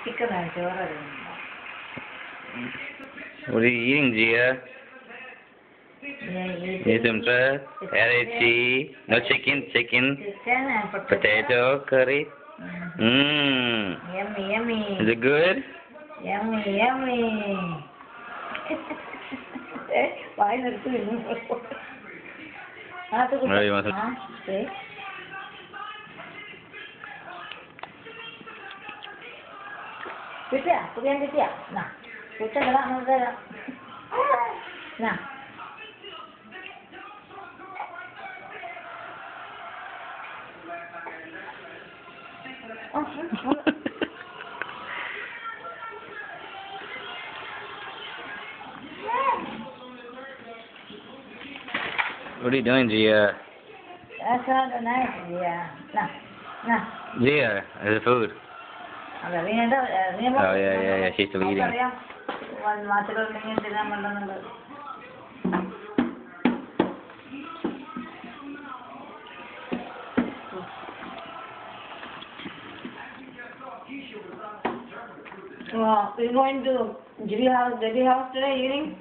chicken and What are you eating, Gia? Need some Erici. No chicken. Chicken and Potato curry. Yummy, yummy. Is it good? Yummy, yummy. Why not doing it? Oh, you want some? See? Kita, kuliah kita. Nah, kita gerak mana? Nah. Oh. What are you doing, Gia? That's all the nice, yeah. Nah. Gia, there's the food. Oh, yeah. She's still eating. Well, we're going to Debbie house today evening.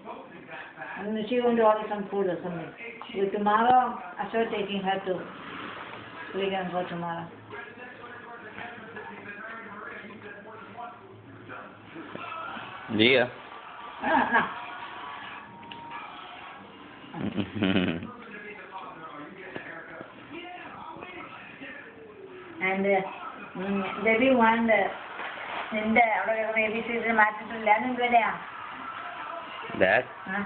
And she's going to order some food or something. So tomorrow, I start taking her to vegan for tomorrow. Gia. No. And Debbie want That? Huh?